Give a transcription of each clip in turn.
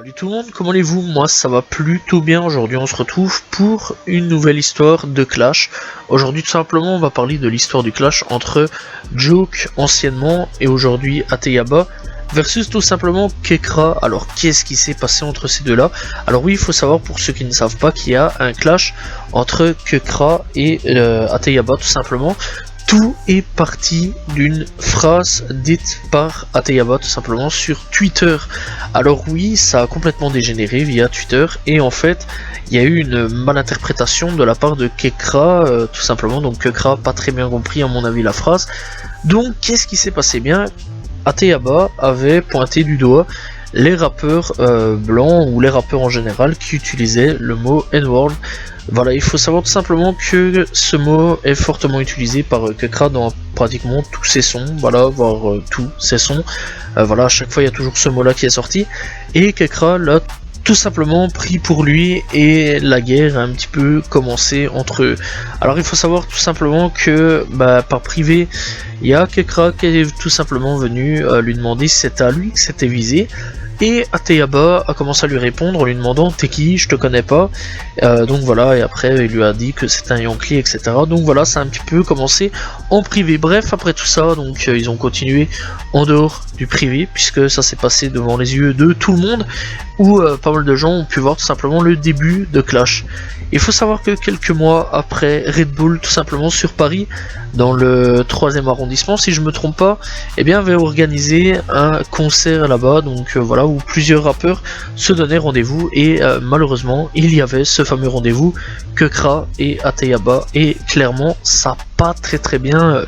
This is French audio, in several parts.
Salut tout le monde, comment allez-vous? Moi ça va plutôt bien. Aujourd'hui on se retrouve pour une nouvelle histoire de Clash. Aujourd'hui tout simplement on va parler de l'histoire du Clash entre Joke anciennement et aujourd'hui Ateyaba versus tout simplement Kekra. Alors qu'est-ce qui s'est passé entre ces deux là? Alors oui, il faut savoir pour ceux qui ne savent pas qu'il y a un clash entre Kekra et Ateyaba tout simplement. Tout est parti d'une phrase dite par Ateyaba tout simplement sur Twitter. Alors oui, ça a complètement dégénéré via Twitter et en fait il y a eu une malinterprétation de la part de Kekra tout simplement. Donc Kekra pas très bien compris à mon avis la phrase. Donc qu'est-ce qui s'est passé? Bien, Ateyaba avait pointé du doigt les rappeurs blancs ou les rappeurs en général qui utilisaient le mot N-word. Voilà, il faut savoir tout simplement que ce mot est fortement utilisé par Kekra dans pratiquement tous ses sons, voilà, voire tous ses sons. Voilà, à chaque fois il y a toujours ce mot là qui est sorti et Kekra l'a tout simplement pris pour lui et la guerre a un petit peu commencé entre eux. Alors il faut savoir tout simplement que par privé il y a Kekra qui est tout simplement venu lui demander si c'était à lui que c'était visé. Et Ateyaba a commencé à lui répondre en lui demandant t'es qui, je te connais pas. Donc voilà, et après il lui a dit que c'était un Yankee, etc. Donc voilà, ça a un petit peu commencé en privé. Bref, après tout ça, donc ils ont continué en dehors du privé, puisque ça s'est passé devant les yeux de tout le monde, où pas mal de gens ont pu voir tout simplement le début de Clash. Il faut savoir que quelques mois après, Red Bull, tout simplement sur Paris, dans le 3e arrondissement, si je me trompe pas, eh bien avait organisé un concert là-bas, donc voilà, où plusieurs rappeurs se donnaient rendez-vous, et malheureusement, il y avait ce fameux rendez-vous, Kekra et Ateyaba, et clairement, ça n'a pas très bien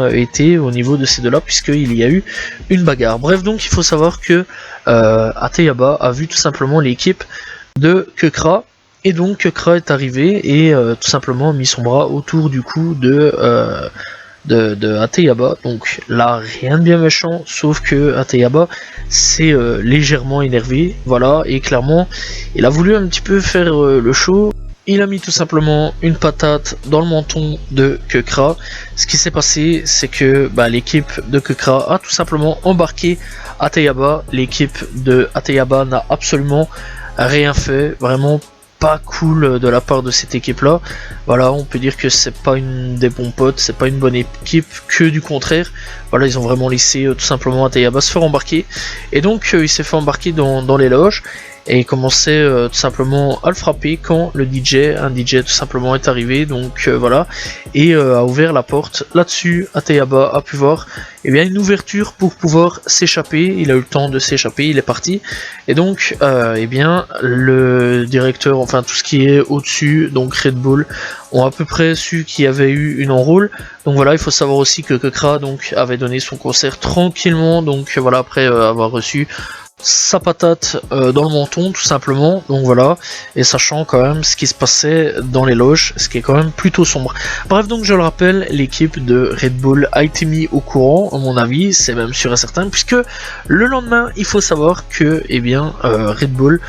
été au niveau de ces deux-là, puisqu'il y a eu une bagarre. Bref, donc il faut savoir que Ateyaba a vu tout simplement l'équipe de Kekra. Et donc Kekra est arrivé et tout simplement mis son bras autour du cou de Ateyaba. Donc là rien de bien méchant, sauf que Ateyaba s'est légèrement énervé, voilà, et clairement il a voulu un petit peu faire le show. Il a mis tout simplement une patate dans le menton de Kekra. Ce qui s'est passé, c'est que l'équipe de Kekra a tout simplement embarqué Ateyaba. L'équipe de Ateyaba n'a absolument rien fait, vraiment pas cool de la part de cette équipe là. Voilà, on peut dire que c'est pas une des bons potes, c'est pas une bonne équipe, que du contraire. Voilà, ils ont vraiment laissé tout simplement Ateyaba se faire embarquer, et donc il s'est fait embarquer dans les loges et commençait tout simplement à le frapper quand un DJ tout simplement est arrivé, donc voilà, et a ouvert la porte. Là-dessus, Ateyaba a pu voir une ouverture pour pouvoir s'échapper. Il a eu le temps de s'échapper, il est parti, et donc le directeur, enfin tout ce qui est au-dessus, donc Red Bull, ont à peu près su qu'il y avait eu une enroule. Donc voilà, il faut savoir aussi que Kekra donc avait donné son concert tranquillement, donc voilà, après avoir reçu sa patate dans le menton tout simplement. Donc voilà, et sachant quand même ce qui se passait dans les loges, ce qui est quand même plutôt sombre. Bref, donc je le rappelle, l'équipe de Red Bull a été mis au courant, à mon avis, c'est même sûr et certain, puisque le lendemain, il faut savoir que Red Bull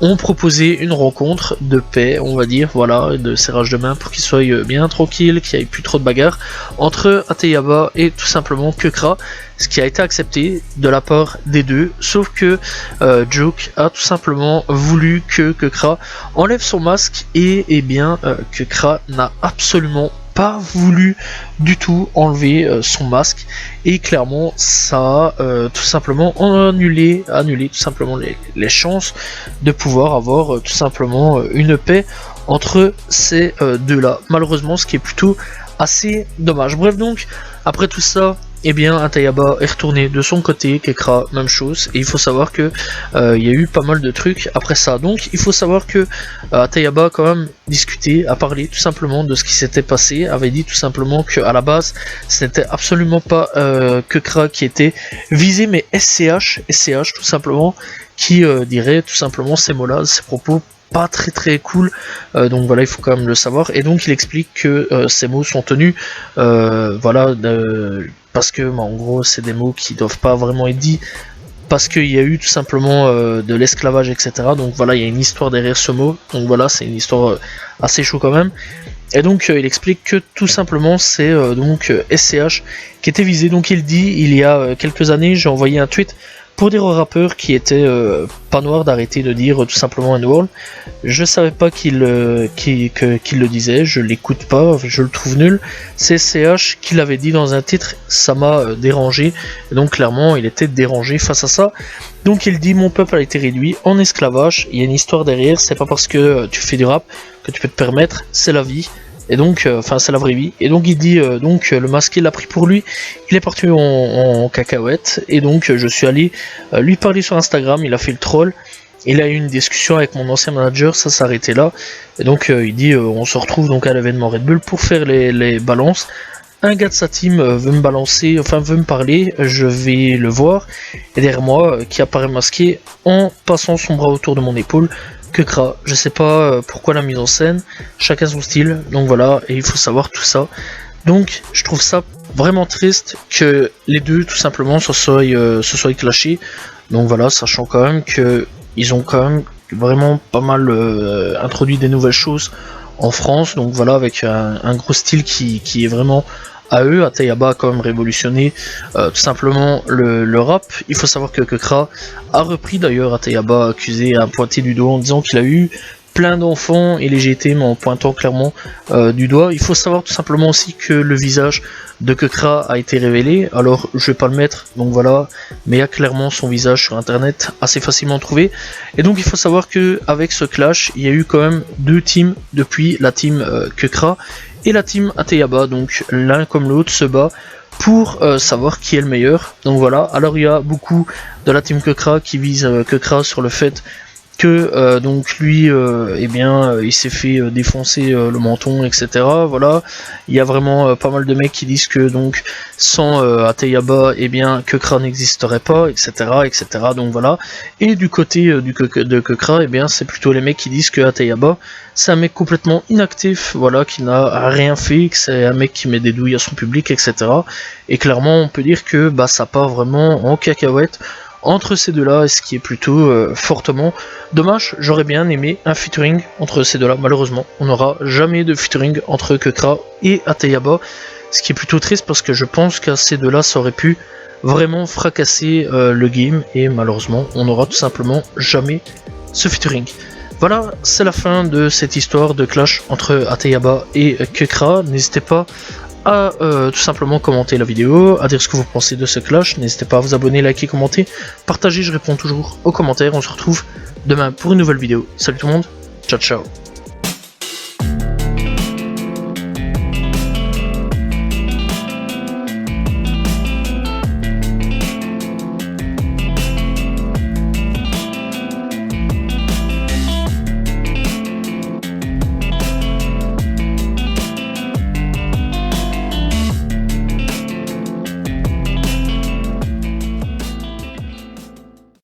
ont proposé une rencontre de paix, on va dire, voilà, de serrage de main pour qu'il soit bien tranquille, qu'il n'y ait plus trop de bagarres entre Ateyaba et tout simplement Kekra, ce qui a été accepté de la part des deux, sauf que Joke a tout simplement voulu que Kekra enlève son masque, et Kekra n'a absolument pas voulu du tout enlever son masque, et clairement ça a tout simplement annulé tout simplement les chances de pouvoir avoir tout simplement une paix entre ces deux là, malheureusement, ce qui est plutôt assez dommage. Bref, donc après tout ça, Ateyaba est retourné de son côté, Kekra même chose, et il faut savoir que il y a eu pas mal de trucs après ça. Donc il faut savoir que Ateyaba a quand même discuté, a parlé tout simplement de ce qui s'était passé, avait dit tout simplement que à la base ce n'était absolument pas Kekra qui était visé, mais SCH tout simplement, qui dirait tout simplement ces mots-là, ces propos pas très cool, donc voilà, il faut quand même le savoir. Et donc il explique que ces mots sont tenus parce que en gros c'est des mots qui doivent pas vraiment être dits, parce qu'il y a eu tout simplement de l'esclavage, etc. Donc voilà, il y a une histoire derrière ce mot, donc voilà, c'est une histoire assez chaud quand même. Et donc il explique que tout simplement c'est SCH qui était visé. Donc il dit, il y a quelques années, j'ai envoyé un tweet pour dire au rappeur qui était pas noir d'arrêter de dire tout simplement N-word. Je savais pas qu'il le disait, je l'écoute pas, je le trouve nul. C'est CH qui l'avait dit dans un titre, ça m'a dérangé. Et donc clairement il était dérangé face à ça. Donc il dit mon peuple a été réduit en esclavage, il y a une histoire derrière, c'est pas parce que tu fais du rap que tu peux te permettre, c'est la vie. Et donc, enfin c'est la vraie vie. Et donc il dit, donc le masqué l'a pris pour lui, il est parti en cacahuète. Et donc je suis allé lui parler sur Instagram, il a fait le troll. Il a eu une discussion avec mon ancien manager, ça s'est arrêté là. Et donc il dit, on se retrouve donc à l'événement Red Bull pour faire les balances. Un gars de sa team veut me balancer, enfin veut me parler, je vais le voir. Et derrière moi, qui apparaît masqué en passant son bras autour de mon épaule. Kekra, je sais pas pourquoi la mise en scène, chacun son style, donc voilà, et il faut savoir tout ça. Donc je trouve ça vraiment triste que les deux tout simplement se soient clashés. Donc voilà, sachant quand même que ils ont quand même vraiment pas mal introduit des nouvelles choses en France, donc voilà, avec un gros style qui est vraiment à eux. Atayaba a quand même révolutionné tout simplement le rap. Il faut savoir que Kekra a repris d'ailleurs Atayaba, accusé à pointer du doigt en disant qu'il a eu plein d'enfants et les GT, mais en pointant clairement du doigt. Il faut savoir tout simplement aussi que le visage de Kekra a été révélé. Alors je vais pas le mettre, donc voilà, mais il y a clairement son visage sur internet assez facilement trouvé. Et donc il faut savoir que avec ce clash, il y a eu quand même deux teams depuis, la team Kekra et la team Atayaba, donc l'un comme l'autre se bat pour savoir qui est le meilleur. Donc voilà, alors il y a beaucoup de la team Kekra qui vise Kekra sur le fait que donc lui eh bien il s'est fait défoncer le menton, etc. Voilà, il y a vraiment pas mal de mecs qui disent que donc sans Atayaba eh bien Kekra n'existerait pas, etc., etc. Donc voilà, et du côté de Kekra eh bien c'est plutôt les mecs qui disent que Atayaba c'est un mec complètement inactif, voilà, qui n'a rien fait, que c'est un mec qui met des douilles à son public, etc. Et clairement on peut dire que bah ça part vraiment en cacahuète entre ces deux-là, ce qui est plutôt fortement dommage. J'aurais bien aimé un featuring entre ces deux-là. Malheureusement, on n'aura jamais de featuring entre Kekra et Atayaba, ce qui est plutôt triste parce que je pense qu'à ces deux-là, ça aurait pu vraiment fracasser le game, et malheureusement, on n'aura tout simplement jamais ce featuring. Voilà, c'est la fin de cette histoire de clash entre Atayaba et Kekra. N'hésitez pas à tout simplement commenter la vidéo, à dire ce que vous pensez de ce clash. N'hésitez pas à vous abonner, liker, commenter, partager, je réponds toujours aux commentaires. On se retrouve demain pour une nouvelle vidéo. Salut tout le monde, ciao ciao.